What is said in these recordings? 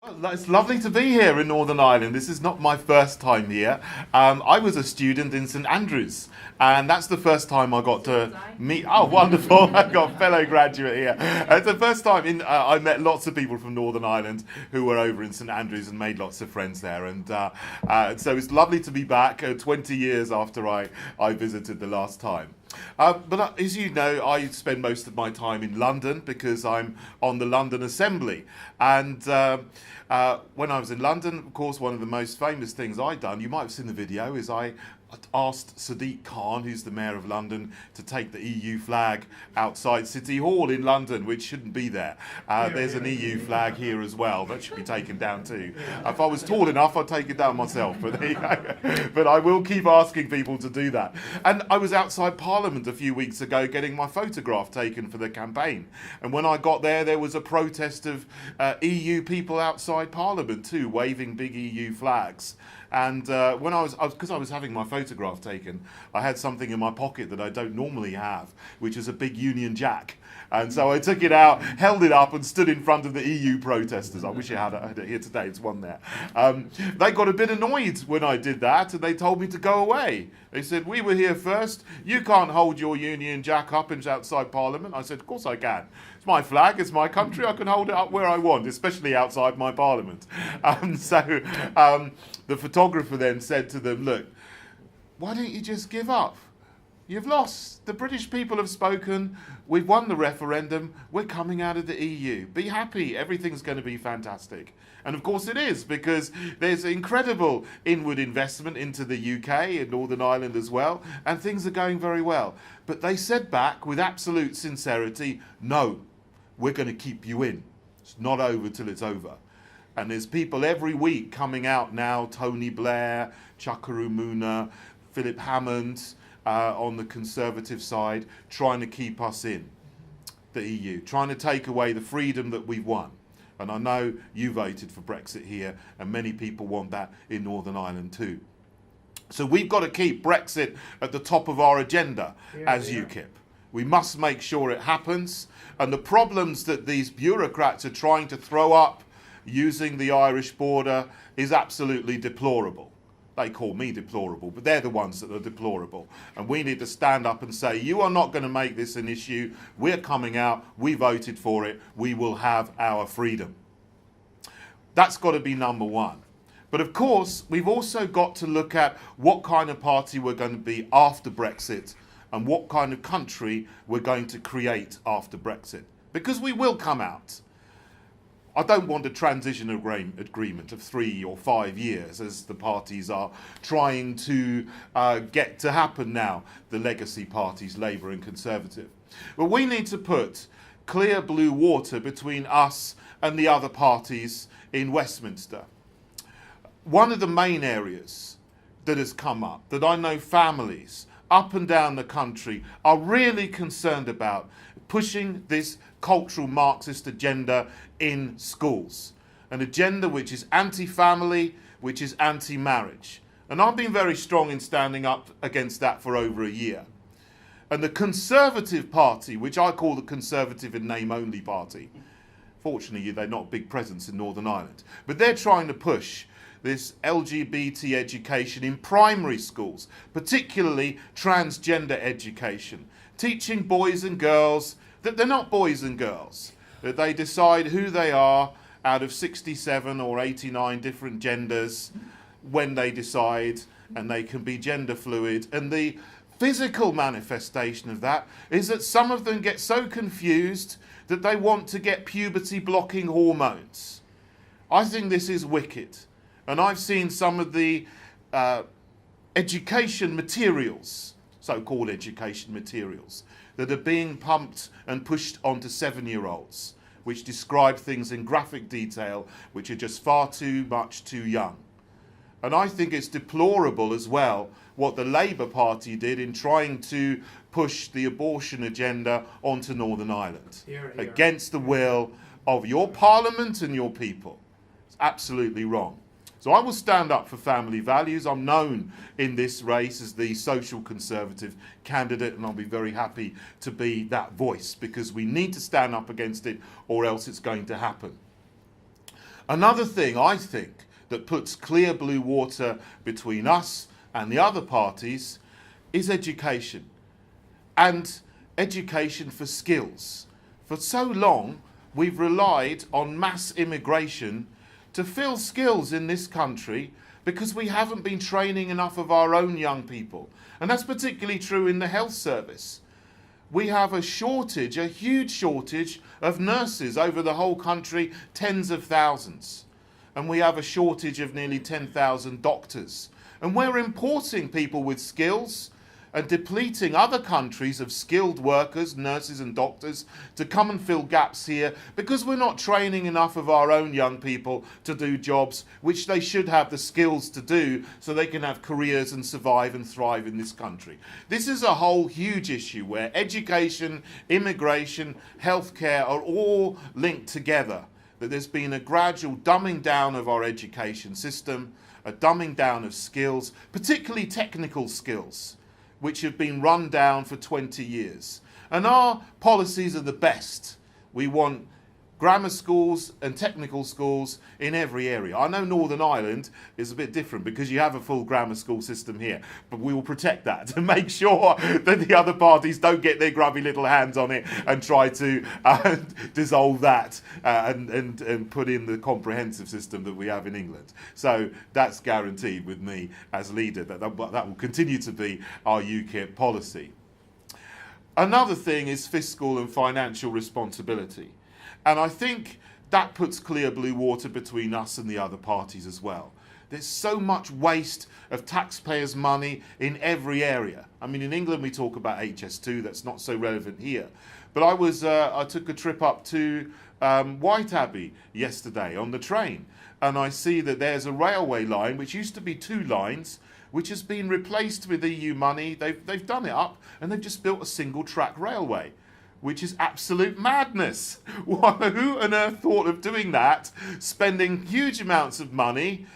It's lovely to be here in Northern Ireland. This is not my first time here. I was a student in St Andrews, and that's the first time I got to meet. Oh, wonderful! I got a fellow graduate here. It's the first time I met lots of people from Northern Ireland who were over in St Andrews and made lots of friends there. And so it's lovely to be back 20 years after I visited the last time. But as you know, I spend most of my time in London because I'm on the London Assembly. And when I was in London, of course, one of the most famous things I'd done, you might have seen the video, is I asked Sadiq Khan, who's the Mayor of London, to take the EU flag outside City Hall in London, which shouldn't be there. There's an EU flag here as well. That should be taken down too. If I was tall enough, I'd take it down myself. But there you go. But I will keep asking people to do that. And I was outside Parliament a few weeks ago getting my photograph taken for the campaign. And when I got there, there was a protest of EU people outside Parliament too, waving big EU flags. And when because I was having my photograph taken, I had something in my pocket that I don't normally have, which is a big Union Jack. And so I took it out, held it up, and stood in front of the EU protesters. I wish I had it here today. It's one there. They got a bit annoyed when I did that, and they told me to go away. They said, "We were here first. You can't hold your Union Jack up outside Parliament." I said, "Of course I can. It's my flag. It's my country. I can hold it up where I want, especially outside my Parliament." The photographer then said to them, "Look, why don't you just give up? You've lost. The British people have spoken. We've won the referendum. We're coming out of the EU. Be happy. Everything's going to be fantastic." And of course it is, because there's incredible inward investment into the UK and Northern Ireland as well, and things are going very well. But they said back with absolute sincerity, "No, we're going to keep you in. It's not over till it's over." And there's people every week coming out now, Tony Blair, Chuka Umunna, Philip Hammond, on the Conservative side, trying to keep us in the EU, trying to take away the freedom that we've won. And I know you voted for Brexit here, and many people want that in Northern Ireland too. So we've got to keep Brexit at the top of our agenda as UKIP. We must make sure it happens. And the problems that these bureaucrats are trying to throw up using the Irish border is absolutely deplorable. They call me deplorable, but they're the ones that are deplorable. And we need to stand up and say, you are not going to make this an issue. We're coming out. We voted for it. We will have our freedom. That's got to be number one. But of course, we've also got to look at what kind of party we're going to be after Brexit and what kind of country we're going to create after Brexit. Because we will come out. I don't want a transition agreement of 3 or 5 years, as the parties are trying to get to happen now, the legacy parties, Labour and Conservative. But we need to put clear blue water between us and the other parties in Westminster. One of the main areas that has come up, that I know families up and down the country are really concerned about, pushing this cultural Marxist agenda in schools. An agenda which is anti-family, which is anti-marriage. And I've been very strong in standing up against that for over a year. And the Conservative Party, which I call the Conservative in name only party, fortunately they're not a big presence in Northern Ireland, but they're trying to push this LGBT education in primary schools, particularly transgender education, teaching boys and girls that they're not boys and girls, that they decide who they are out of 67 or 89 different genders when they decide, and they can be gender fluid. And the physical manifestation of that is that some of them get so confused that they want to get puberty blocking hormones. I think this is wicked. And I've seen some of the education materials, so-called education materials, that are being pumped and pushed onto 7-year-olds, which describe things in graphic detail, which are just far too much too young. And I think it's deplorable as well what the Labour Party did in trying to push the abortion agenda onto Northern Ireland, against the will of your Parliament and your people. It's absolutely wrong. So I will stand up for family values. I'm known in this race as the social conservative candidate, and I'll be very happy to be that voice, because we need to stand up against it or else it's going to happen. Another thing I think that puts clear blue water between us and the other parties is education. And education for skills. For so long, we've relied on mass immigration to fill skills in this country because we haven't been training enough of our own young people. And that's particularly true in the health service. We have a shortage, a huge shortage of nurses over the whole country, tens of thousands. And we have a shortage of nearly 10,000 doctors. And we're importing people with skills and depleting other countries of skilled workers, nurses and doctors to come and fill gaps here because we're not training enough of our own young people to do jobs which they should have the skills to do so they can have careers and survive and thrive in this country. This is a whole huge issue where education, immigration, healthcare are all linked together. That there's been a gradual dumbing down of our education system, a dumbing down of skills, particularly technical skills, which have been run down for 20 years. And our policies are the best. We want grammar schools and technical schools in every area. I know Northern Ireland is a bit different because you have a full grammar school system here, but we will protect that to make sure that the other parties don't get their grubby little hands on it and try to dissolve that and put in the comprehensive system that we have in England. So that's guaranteed with me as leader that will continue to be our UKIP policy. Another thing is fiscal and financial responsibility. And I think that puts clear blue water between us and the other parties as well. There's so much waste of taxpayers' money in every area. I mean, in England we talk about HS2, that's not so relevant here. But I took a trip up to Whiteabbey yesterday on the train, and I see that there's a railway line, which used to be 2 lines, which has been replaced with EU money. They've done it up, and they've just built a single track railway, which is absolute madness. Who on earth thought of doing that, spending huge amounts of money,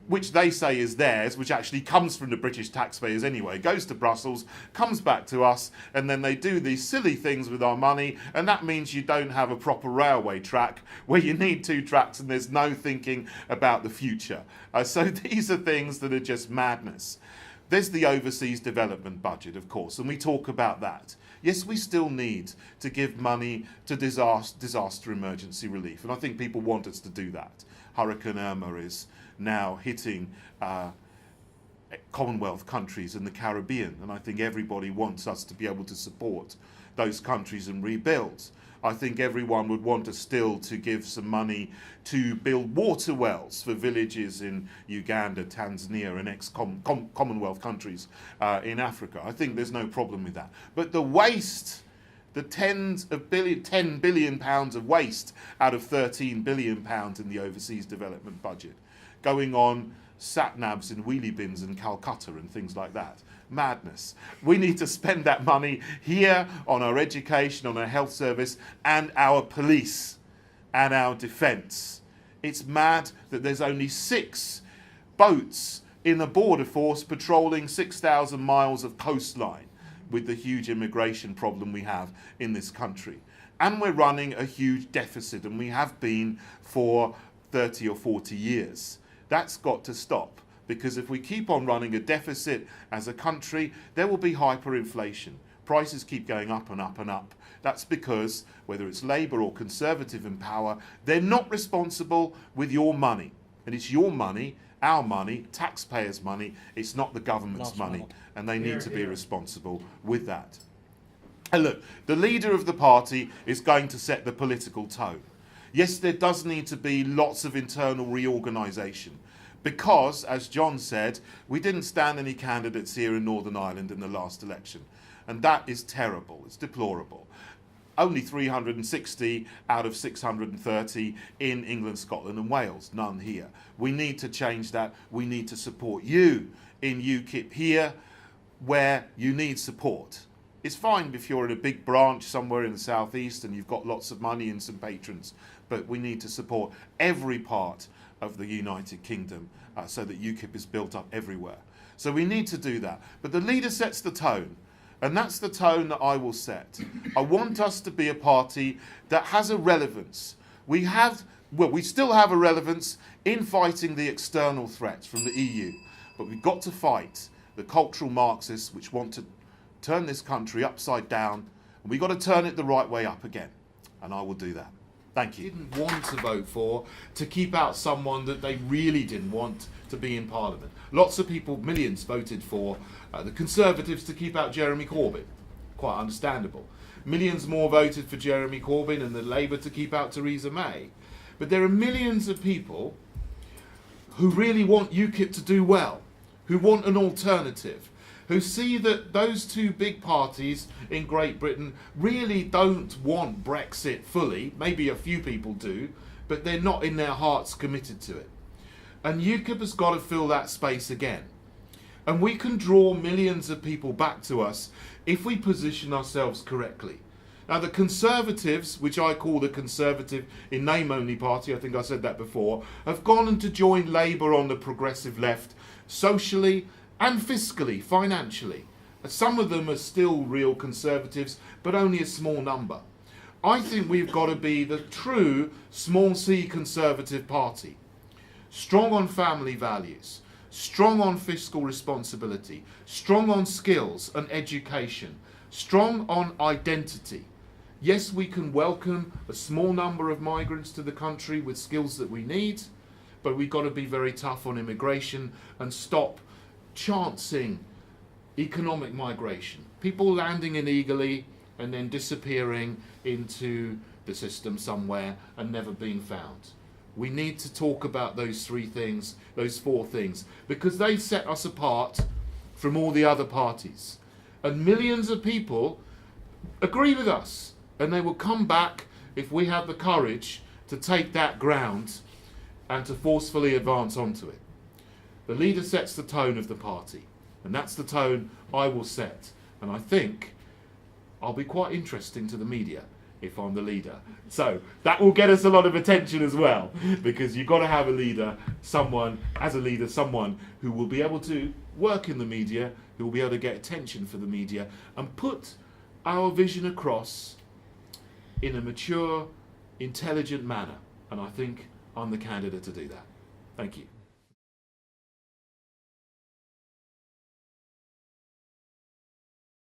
which they say is theirs, which actually comes from the British taxpayers anyway, goes to Brussels, comes back to us, and then they do these silly things with our money, and that means you don't have a proper railway track where you need 2 tracks and there's no thinking about the future. So these are things that are just madness. There's the overseas development budget, of course, and we talk about that. Yes, we still need to give money to disaster emergency relief, and I think people want us to do that. Hurricane Irma is now hitting Commonwealth countries in the Caribbean, and I think everybody wants us to be able to support those countries and rebuild. I think everyone would want us still to give some money to build water wells for villages in Uganda, Tanzania and ex-Commonwealth countries in Africa. I think there's no problem with that. But the waste, the 10 billion pounds of waste out of 13 billion pounds in the overseas development budget, going on sat-navs in wheelie bins in Calcutta and things like that. Madness. We need to spend that money here on our education, on our health service, and our police and our defence. It's mad that there's only 6 boats in the border force patrolling 6,000 miles of coastline with the huge immigration problem we have in this country. And we're running a huge deficit, and we have been for 30 or 40 years. That's got to stop. Because if we keep on running a deficit as a country, there will be hyperinflation. Prices keep going up and up and up. That's because, whether it's Labour or Conservative in power, they're not responsible with your money. And it's your money, our money, taxpayers' money. It's not the government's money. And they need to be responsible with that. And look, the leader of the party is going to set the political tone. Yes, there does need to be lots of internal reorganisation. Because, as John said, we didn't stand any candidates here in Northern Ireland in the last election. And that is terrible. It's deplorable. Only 360 out of 630 in England, Scotland and Wales. None here. We need to change that. We need to support you in UKIP here where you need support. It's fine if you're in a big branch somewhere in the southeast and you've got lots of money and some patrons. But we need to support every part of the United Kingdom so that UKIP is built up everywhere. So we need to do that. But the leader sets the tone, and that's the tone that I will set. I want us to be a party that has a relevance. We have well, we still have a relevance in fighting the external threats from the EU, but we've got to fight the cultural Marxists which want to turn this country upside down, and we've got to turn it the right way up again. And I will do that. Thank you. Didn't want to vote for to keep out someone that they really didn't want to be in Parliament. Lots of people, millions, voted for the Conservatives to keep out Jeremy Corbyn. Quite understandable. Millions more voted for Jeremy Corbyn and the Labour to keep out Theresa May. But there are millions of people who really want UKIP to do well, who want an alternative, who see that those two big parties in Great Britain really don't want Brexit fully. Maybe a few people do, but they're not in their hearts committed to it. And UKIP has got to fill that space again. And we can draw millions of people back to us if we position ourselves correctly. Now, the Conservatives, which I call the Conservative in name only party, I think I said that before, have gone on to join Labour on the progressive left, socially and fiscally, financially. Some of them are still real Conservatives, but only a small number. I think we've got to be the true small c Conservative party. Strong on family values, strong on fiscal responsibility, strong on skills and education, strong on identity. Yes, we can welcome a small number of migrants to the country with skills that we need, but we've got to be very tough on immigration and stop chancing economic migration. People landing illegally and then disappearing into the system somewhere and never being found. We need to talk about those three things, those four things, because they set us apart from all the other parties. And millions of people agree with us, and they will come back if we have the courage to take that ground and to forcefully advance onto it. The leader sets the tone of the party, and that's the tone I will set. And I think I'll be quite interesting to the media if I'm the leader. So that will get us a lot of attention as well, because you've got to have a leader, someone who will be able to work in the media, who will be able to get attention for the media and put our vision across in a mature, intelligent manner. And I think I'm the candidate to do that. Thank you.